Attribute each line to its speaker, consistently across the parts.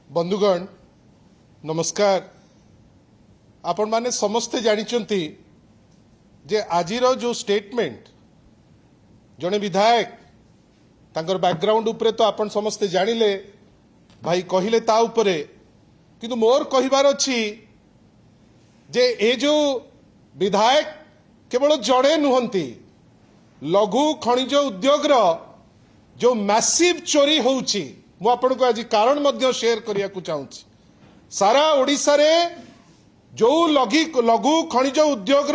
Speaker 1: बंधुगण नमस्कार। आपण माने समस्ते जानिचंती जे आजिर जो स्टेटमेंट जने विधायक तांकर बैकग्राउंड उपरे तो आपण समस्ते जानिले भाई कहिले ता उपरे किंतु मोर कहिबार अछि जे ए जो विधायक केवल जड़े नुहंती लघु खनिज उद्योग जो मैसिव चोरी होउची मु आपन को आज कारण मध्य शेयर करिया को चाहूची। सारा ओडिसा रे जो लघु खनिज उद्योग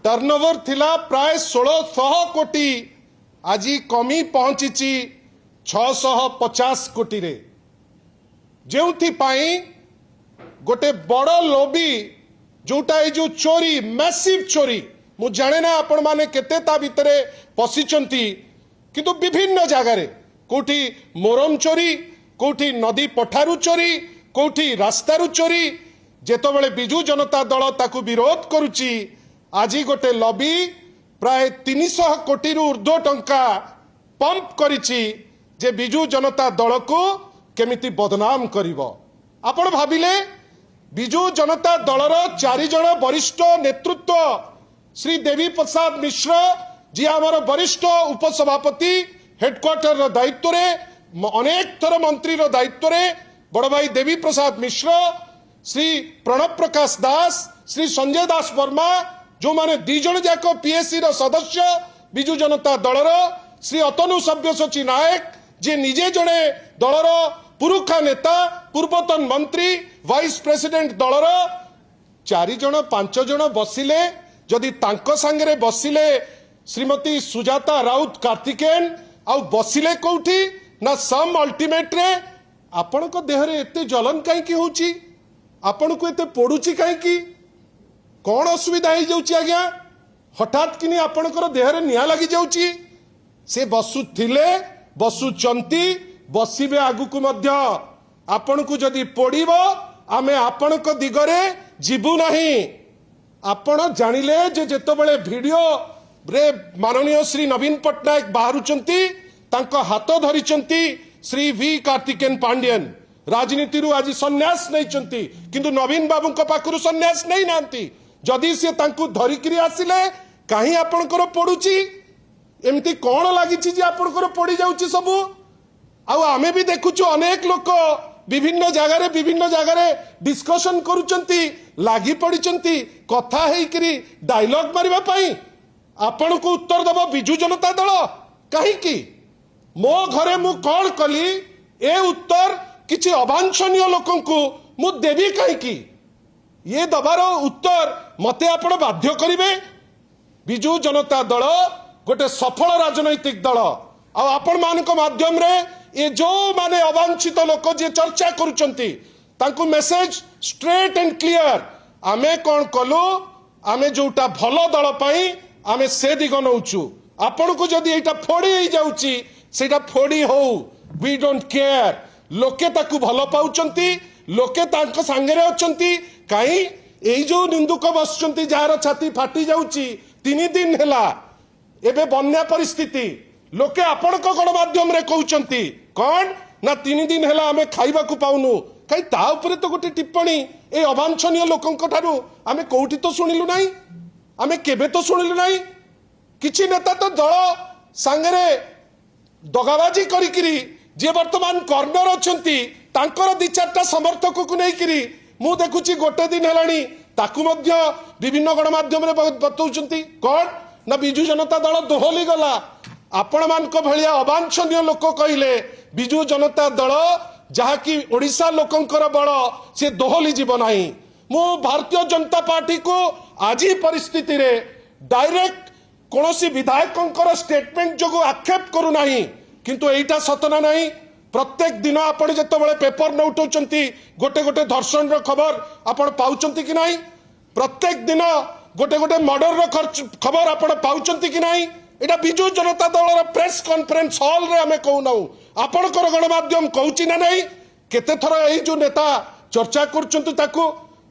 Speaker 1: टर्नओवर थिला प्राय 1600 कोटी आज कमी पहुंची 650 कोटी रे जेउथि पाई गोटे बड़ लोबी जोटा ए जो चोरी मैसिव चोरी मु जाने ना आपण माने केते ता भितरे पसिचंती किंतु विभिन्न जगार कोठी मोरम चोरी कोठी नदी पठारू चोरी कोठी रास्तारू चोरी जेतबेले बिजू जनता दल ताकू विरोध करुची आज गोटे लबी प्राय 300 कोटी रु ऊर्ध्व टंका पंप करिची जे बिजू जनता दल को केमिति बदनाम करिवो। आपण भाबिले बिजू जनता दलर 4 जण वरिष्ठ नेतृत्व श्री देवी प्रसाद मिश्र जी आमर वरिष्ठ उपसभापति हेडक्वार्टर दायित्व रे अनेक थर मंत्री दायित्व रे बड़ भाई देवी प्रसाद मिश्र श्री प्रणब प्रकाश दास श्री संजय दास वर्मा जो माने 2 जण जाक पीएससी रो सदस्य बिजू जनता दलर श्री अतनु सब्यसची नायक जे निजे जड़े दलर पुरुखा नेता पूर्वतन मंत्री वाइस प्रेसिडेंट दलर 4 जण 5 जण बसिले जदि तांको संगे बसिले श्रीमती सुजाता राउत कार्तिकेन आउ बसिले कोठी ना सम अल्टीमेट रे आपण को देह रे एते जलन काई की होची आपण को एते पडुची काई की कौन असुविधा हो जाउची आज्ञा हठात किनी आपण को देह रे निया लागि जाउची से बसु थिले बसु चंती बसिबे आगु को मध्य आपण को जदि पडिबो आमे आपण को दिगरे जीवु नाही। आपण जानिले जे जेतबेले वीडियो रे माननीय श्री नवीन पट्टनायक बाहरुचंती तांको हाथ धरिचंती श्री वी कार्तिकेन पांड्यन राजनीति रु आज सन्यास नहीं किंतु नवीन बाबू को पाखरु सन्यास नहीं नांती जदि से तांको धरिकरी आसिले काहे आपणकर पडुची एमती कोन लागिची जे आपणकर पडी जाउची सबु आउ आमे भी देखुछु अनेक लोक विभिन्न जगार डिस्कशन करूचंती लागी पड़ीचंती कथा हेकरी डायलॉग मारिबा पई आपण को उत्तर दबो बिजू जनता दल कहीं मो घरे मु कौन कली ए उत्तर किछि अवांछनीय लोकन को मु देवी कहीं ये दबार उत्तर मते आपण बाध्य करिवे। बिजू जनता दल गोटे सफल राजनैतिक दल आपण मान माध्यम रे ये जो माने अवांछित लोक जे चर्चा करूचंती तांको मेसेज स्ट्रेट एंड क्लियर आमे कौन कलु आमे जोटा भलो दल पाई आमे से दिग नौचु आपण को जदि एटा फोड़ी हो जाउची सेटा फोड़ी हो वी डोंट केयर लोके ताकू भलो पाउचंती लोके तांको संगरे अचंती काई एई जो निंदुक बसचंती जार छाती फाटी जाउची 3 दिन हेला एबे बन्या परिस्थिति लोके आपण को गणमाध्यम रे कहउचंती कौन ना 3 दिन हेला आमे खाइबा को पाउनु कई ता ऊपर तो गोटे टिप्पणी ए अवांछनीय लोकंक ठारू आमे कोउठी तो सुनिलु नाही आमे केबे तो सुनिलु नाही किछि नेता तो दल सांगरे दगाबाजी करिकिरी जे वर्तमान कर्नर अछंती तांकर 2-4टा समर्थक को नेकिरी मु देखुची गोटे दिन हेलानी ताकू मध्य विभिन्न गणमाध्यम रे बतौचंती कौन ना बिजू जनता दल दोहली गला आपण मान को भलिया अवांछनीय लोक कहिले बिजू जनता दल जहाँकि ओडिशा लोकंकर बड़ से दोहली जीव नाही। मु भारतीय जनता पार्टी को आज परिस्थिति रे डायरेक्ट कोनोसी विधायकंकर स्टेटमेंट जो आक्षेप करू नाही किंतु एटा सतना नाही। प्रत्येक दिन आपण जेतबेले पेपर न उठौचंती गोटे गोटे धर्षण रो खबर आपण पाउचंती कि नाही प्रत्येक दिन गोटे गोटे मर्डर रो खबर आपण पाउचंती कि नाही एटा Biju Janata Dal press conference hall रे हमें कहू ना आपणकर गणमाध्यम कहूची ना नहीं केते थर एई जो नेता चर्चा करचंतु ताकू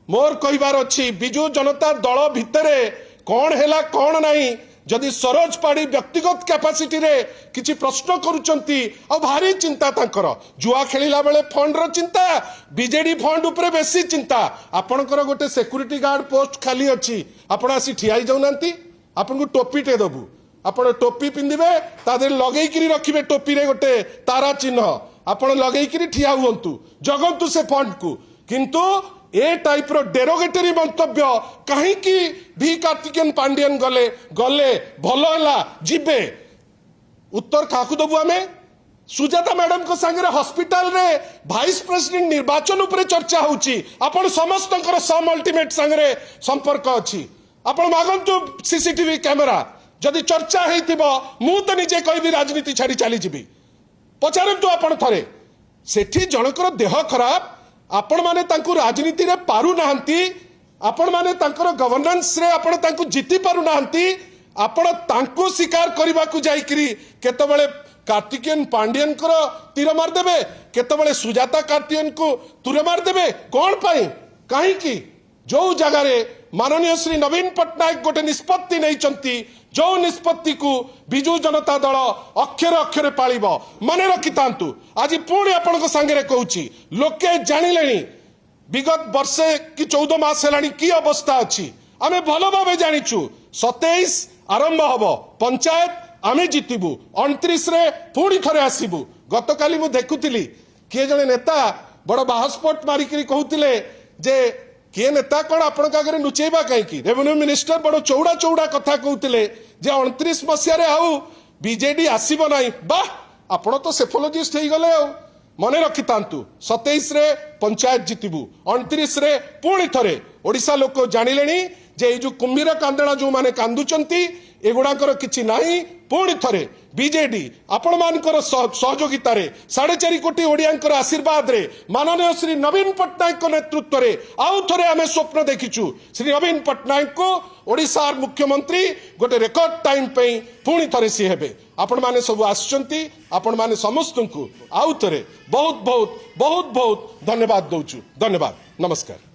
Speaker 1: मोर कहिबार अछि बिजू जनता दल भितरे कौन हैला कौन नहीं जदि सरोज पाड़ी व्यक्तिगत कैपेसिटी रे किछि प्रश्न करूचंती आ भारी चिंता तांकर जुआ खेलिला बेले फंड रो चिंता बीजेडी फंड उपरे बेसी चिंता आपणकर गोटे सिक्यूरिटी गार्ड पोस्ट खाली अछि आपण आसी ठियाई जाउनांती आपन को टोपी टे दबु आपण टोपी पिंदिबे तादे लगेई किरी रखिबे टोपी रे गोटे तारा चिन्ह आपण लगेई किरी ठिया हुंतु जगंतु से फंड को किंतु ए टाइप रो डेरोगेटरी मंतव्य कहीं की भी कार्तिकेयन पांडियन गले गले भलो हला जिबे उत्तर काकु दबु आमे सुजाता मैडम को संगे हॉस्पिटल रे वाइस प्रेसिडेंट निर्वाचन उपरे चर्चा होची आपण समस्तकर सम अल्टीमेट संगे संपर्क अछि आपण मागंतु सीसीटीवी कैमरा जदि चर्चा हेतिबो मु तो निजे कहबी राजनीति छाड़ी चली जिबी पचारंतु आपण थरे सेठी जनकर देह खराब आपण माने तांकु राजनीति रे पारु नाहंती आपण माने तांकर गवर्नेंस रे आपण तांकु जीति पारु नाहंती आपण तांकु शिकार करबा को जाईकरी केतबेले कार्तिकेयन पांडियन कर तीर मार देबे केतबेले सुजाता कार्तिकेयन को तीर मार देबे कोन पाई काहे की जो जगह रे माननीय श्री नवीन पट्टनायक गोटे निष्पत्ति नहीं जो निष्पत्ति को बिजु जनता दल अक्षर अक्षर पालिब मन रखि तांतु आज पुणी आपण सांगे कहूची लोके जानिले विगत वर्षे कि 14 मास हेलानी की अवस्था अछि आमे भलो भाबे जानिचु 27 आरंभ हबो पंचायत आमे जितिबु 29 रे पुणी थरे आसीबु गतकाली मु देखुतिली किए जने नेता बड़ बाहस्पट मारिकरी कहूतिले जे किए नेता कौन आपण आगे लुचेबा कहीं रेवेन्यू मिनिस्टर बड़ चौड़ा चौड़ा कथा कहते जे 29 मसीह आउ बीजेडी आसब ना बा आपण तो सेफोलोजिस्ट हो गले मन रखि तांतु 27 रे पंचायत जितबू 29 रे पुणी थरे ओडिशा लोक जानिले जे जो कुंभीर कांदणा जो माने कांदुचंती एगुड़ाकर किछि नाही पुणी थरे बीजेडी आपण मानकर सहयोगिता रे 4.5 कोटी ओडियांकर आशीर्वाद रे माननीय श्री नवीन पट्टनायक नेतृत्व रे आउ थरे आमे स्वप्न देखिछु श्री नवीन पट्टनायक को ओडिशा मुख्यमंत्री गोटे रेकर्ड टाइम पे पुणी थरे सी हेबे आपण माने सब आछंती आपण माने समस्त को आउ थरे बहुत बहुत बहुत बहुत धन्यवाद दउछु धन्यवाद नमस्कार।